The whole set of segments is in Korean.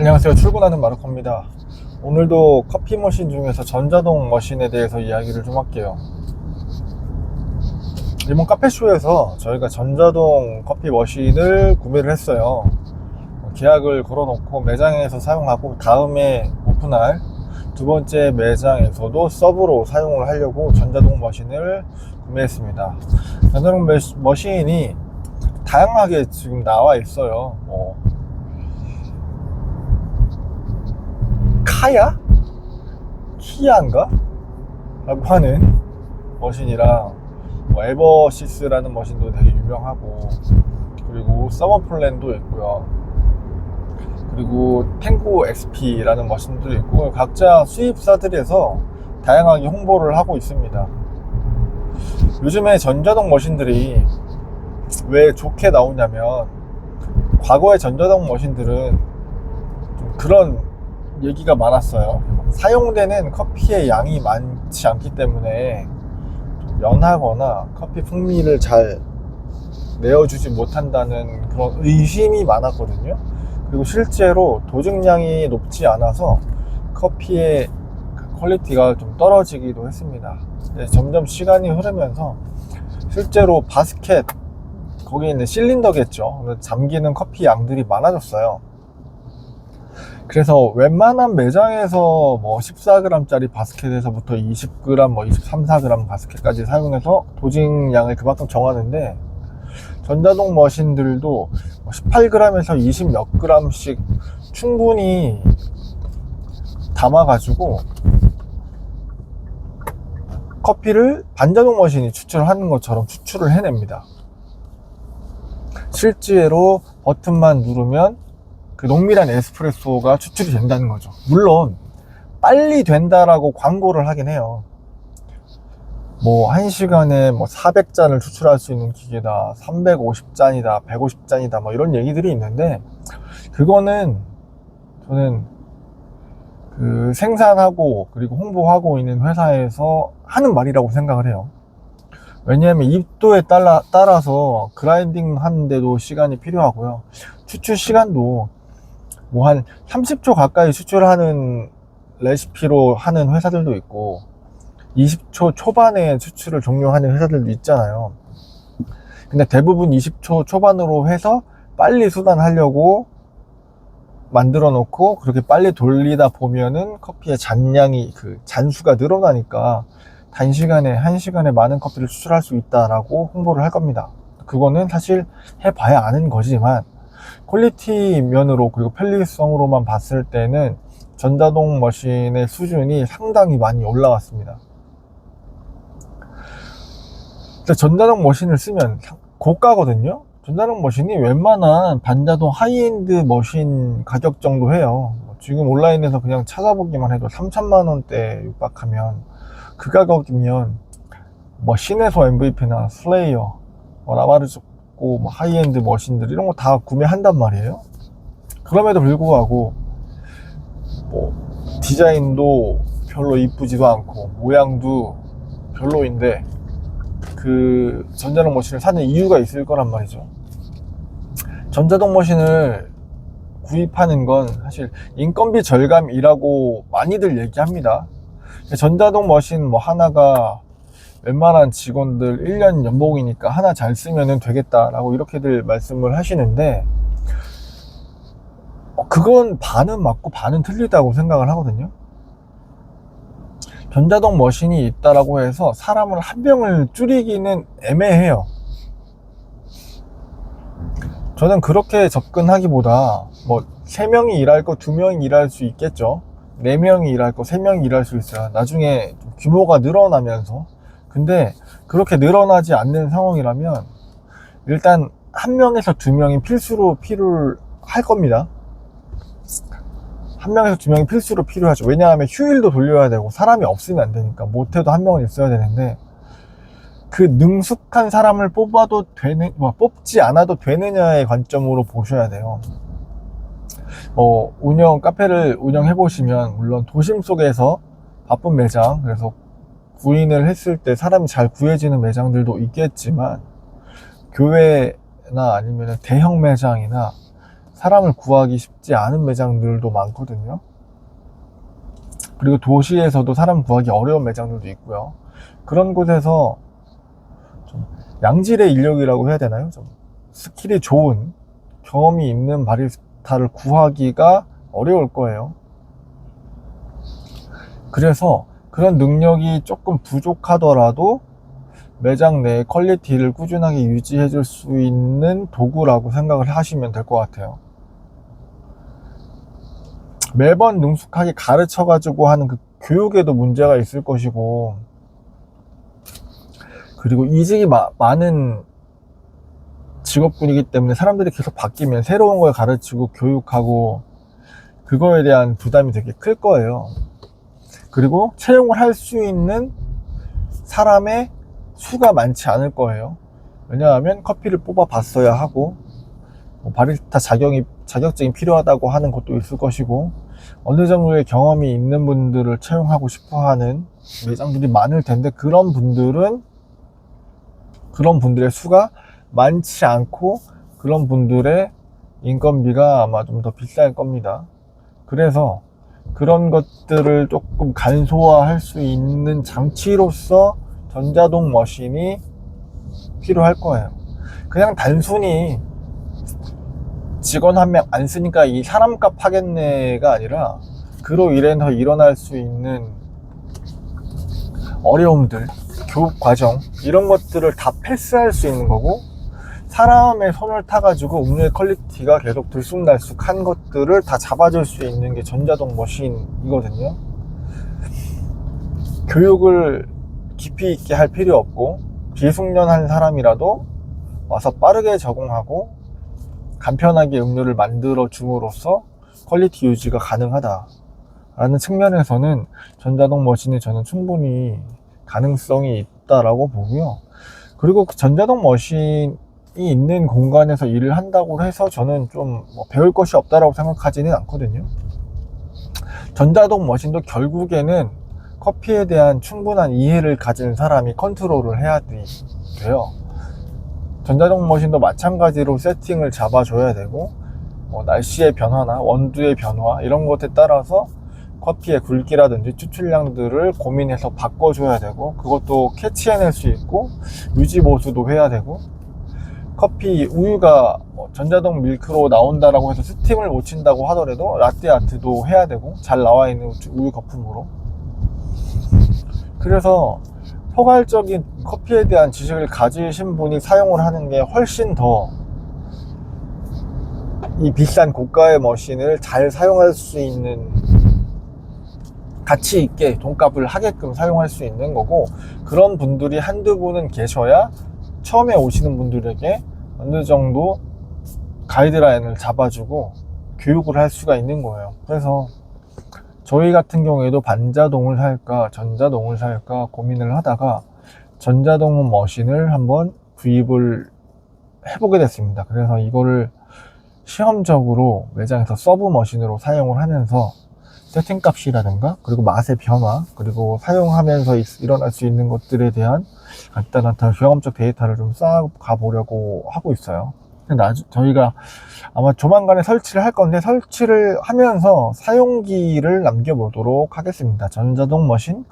안녕하세요. 출근하는 마르코입니다. 오늘도 커피 머신 중에서 전자동 머신에 대해서 이야기를 좀 할게요. 이번 카페쇼에서 저희가 전자동 커피 머신을 구매를 했어요. 계약을 걸어놓고 매장에서 사용하고 다음에 오픈할 두 번째 매장에서도 서브로 사용을 하려고 전자동 머신을 구매했습니다. 전자동 머신이 다양하게 지금 나와 있어요. 키아인가? 라고 하는 머신이랑 에버시스라는 머신도 되게 유명하고, 그리고 서머플랜도 있고요. 그리고 탱고 XP라는 머신도 있고, 각자 수입사들에서 다양하게 홍보를 하고 있습니다. 요즘에 전자동 머신들이 왜 좋게 나오냐면, 과거의 전자동 머신들은 좀 그런 얘기가 많았어요. 사용되는 커피의 양이 많지 않기 때문에 연하거나 커피 풍미를 잘 내어주지 못한다는 그런 의심이 많았거든요. 그리고 실제로 도증량이 높지 않아서 커피의 퀄리티가 좀 떨어지기도 했습니다. 점점 시간이 흐르면서 실제로 바스켓, 거기에 있는 실린더겠죠, 잠기는 커피 양들이 많아졌어요. 그래서 웬만한 매장에서 14g 짜리 바스켓에서부터 20g, 23, 4g 바스켓까지 사용해서 도징량을 그만큼 정하는데, 전자동 머신들도 18g에서 20 몇 g씩 충분히 담아가지고 커피를 반자동 머신이 추출하는 것처럼 추출을 해냅니다. 실제로 버튼만 누르면 그 농밀한 에스프레소가 추출이 된다는 거죠. 물론 빨리 된다라고 광고를 하긴 해요. 1시간에 400잔을 추출할 수 있는 기계다, 350잔이다, 150잔이다, 이런 얘기들이 있는데, 그거는 저는 그 생산하고 그리고 홍보하고 있는 회사에서 하는 말이라고 생각을 해요. 왜냐하면 입도에 따라서 그라인딩 하는데도 시간이 필요하고요. 추출 시간도 한 30초 가까이 추출하는 레시피로 하는 회사들도 있고, 20초 초반에 추출을 종료하는 회사들도 있잖아요. 근데 대부분 20초 초반으로 해서 빨리 수단하려고 만들어 놓고, 그렇게 빨리 돌리다 보면은 커피의 잔수가 늘어나니까 단시간에 1시간에 많은 커피를 추출할 수 있다라고 홍보를 할 겁니다. 그거는 사실 해봐야 아는 거지만, 퀄리티 면으로 그리고 편리성으로만 봤을 때는 전자동 머신의 수준이 상당히 많이 올라왔습니다. 전자동 머신을 쓰면 고가거든요. 전자동 머신이 웬만한 반자동 하이엔드 머신 가격 정도 해요. 지금 온라인에서 그냥 찾아보기만 해도 3천만 원대 육박하면, 그 가격이면 신에서 MVP나 슬레이어, 라바르조코, 하이엔드 머신들 이런 거 다 구매한단 말이에요. 그럼에도 불구하고 디자인도 별로 이쁘지도 않고 모양도 별로인데 그 전자동 머신을 사는 이유가 있을 거란 말이죠. 전자동 머신을 구입하는 건 사실 인건비 절감이라고 많이들 얘기합니다. 전자동 머신 하나가 웬만한 직원들 1년 연봉이니까 하나 잘 쓰면 되겠다라고 이렇게들 말씀을 하시는데, 그건 반은 맞고 반은 틀리다고 생각을 하거든요. 전자동 머신이 있다라고 해서 사람을 한 명을 줄이기는 애매해요. 저는 그렇게 접근하기보다 3명이 일할 거 2명이 일할 수 있겠죠. 4명이 일할 거 3명이 일할 수 있어요. 나중에 규모가 늘어나면서. 근데 그렇게 늘어나지 않는 상황이라면 일단 1명에서 2명이 필수로 필요할 겁니다. 1명에서 2명이 필수로 필요하죠. 왜냐하면 휴일도 돌려야 되고 사람이 없으면 안 되니까. 못해도 1명은 있어야 되는데, 그 능숙한 사람을 뽑지 않아도 되느냐의 관점으로 보셔야 돼요. 카페를 운영해 보시면 물론 도심 속에서 바쁜 매장, 그래서 구인을 했을 때 사람이 잘 구해지는 매장들도 있겠지만, 교회나 아니면 대형 매장이나 사람을 구하기 쉽지 않은 매장들도 많거든요. 그리고 도시에서도 사람 구하기 어려운 매장들도 있고요. 그런 곳에서 좀 양질의 인력이라고 해야 되나요? 좀 스킬이 좋은, 경험이 있는 바리스타를 구하기가 어려울 거예요. 그래서 그런 능력이 조금 부족하더라도 매장 내 퀄리티를 꾸준하게 유지해 줄 수 있는 도구라고 생각을 하시면 될 것 같아요. 매번 능숙하게 가르쳐 가지고 하는 그 교육에도 문제가 있을 것이고, 그리고 이직이 많은 직업군이기 때문에 사람들이 계속 바뀌면 새로운 걸 가르치고 교육하고 그거에 대한 부담이 되게 클 거예요. 그리고 채용을 할 수 있는 사람의 수가 많지 않을 거예요. 왜냐하면 커피를 뽑아 봤어야 하고, 바리스타 자격증이 필요하다고 하는 것도 있을 것이고, 어느 정도의 경험이 있는 분들을 채용하고 싶어 하는 매장들이 많을 텐데, 그런 분들의 수가 많지 않고, 그런 분들의 인건비가 아마 좀 더 비쌀 겁니다. 그래서 그런 것들을 조금 간소화할 수 있는 장치로서 전자동 머신이 필요할 거예요. 그냥 단순히 직원 한 명 안 쓰니까 이 사람값 하겠네가 아니라, 그로 인해서 일어날 수 있는 어려움들, 교육 과정, 이런 것들을 다 패스할 수 있는 거고, 사람의 손을 타가지고 음료의 퀄리티가 계속 들쑥날쑥한 것들을 다 잡아줄 수 있는 게 전자동 머신이거든요. 교육을 깊이 있게 할 필요 없고, 비숙련한 사람이라도 와서 빠르게 적응하고 간편하게 음료를 만들어 줌으로써 퀄리티 유지가 가능하다라는 측면에서는 전자동 머신이 저는 충분히 가능성이 있다라고 보고요. 그리고 그 전자동 머신이 있는 공간에서 일을 한다고 해서 저는 좀 배울 것이 없다라고 생각하지는 않거든요. 전자동 머신도 결국에는 커피에 대한 충분한 이해를 가진 사람이 컨트롤을 해야 돼요. 전자동 머신도 마찬가지로 세팅을 잡아줘야 되고, 날씨의 변화나 원두의 변화 이런 것에 따라서 커피의 굵기라든지 추출량들을 고민해서 바꿔줘야 되고, 그것도 캐치해낼 수 있고 유지 보수도 해야 되고, 커피 우유가 전자동 밀크로 나온다라고 해서 스팀을 못 친다고 하더라도 라떼 아트도 해야 되고, 잘 나와 있는 우유 거품으로. 그래서 포괄적인 커피에 대한 지식을 가지신 분이 사용을 하는 게 훨씬 더 이 비싼 고가의 머신을 잘 사용할 수 있는, 가치 있게 돈값을 하게끔 사용할 수 있는 거고, 그런 분들이 한두 분은 계셔야 처음에 오시는 분들에게 어느 정도 가이드라인을 잡아주고 교육을 할 수가 있는 거예요. 그래서 저희 같은 경우에도 반자동을 살까 전자동을 살까 고민을 하다가 전자동 머신을 한번 구입을 해보게 됐습니다. 그래서 이거를 시험적으로 매장에서 서브 머신으로 사용을 하면서 세팅값이라든가, 그리고 맛의 변화, 그리고 사용하면서 일어날 수 있는 것들에 대한 간단한 경험적 데이터를 좀 쌓아가 보려고 하고 있어요. 저희가 아마 조만간에 설치를 할 건데, 설치를 하면서 사용기를 남겨보도록 하겠습니다. 전자동 머신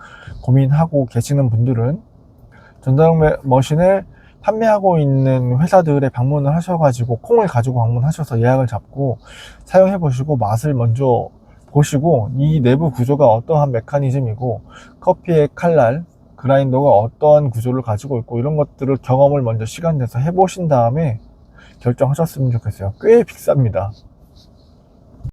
고민하고 계시는 분들은 전자동 머신을 판매하고 있는 회사들에 방문을 하셔가지고 콩을 가지고 방문하셔서 예약을 잡고 사용해 보시고 맛을 먼저 보시고, 이 내부 구조가 어떠한 메커니즘이고 커피의 칼날, 그라인더가 어떠한 구조를 가지고 있고, 이런 것들을 경험을 먼저 시간 내서 해보신 다음에 결정하셨으면 좋겠어요. 꽤 비쌉니다.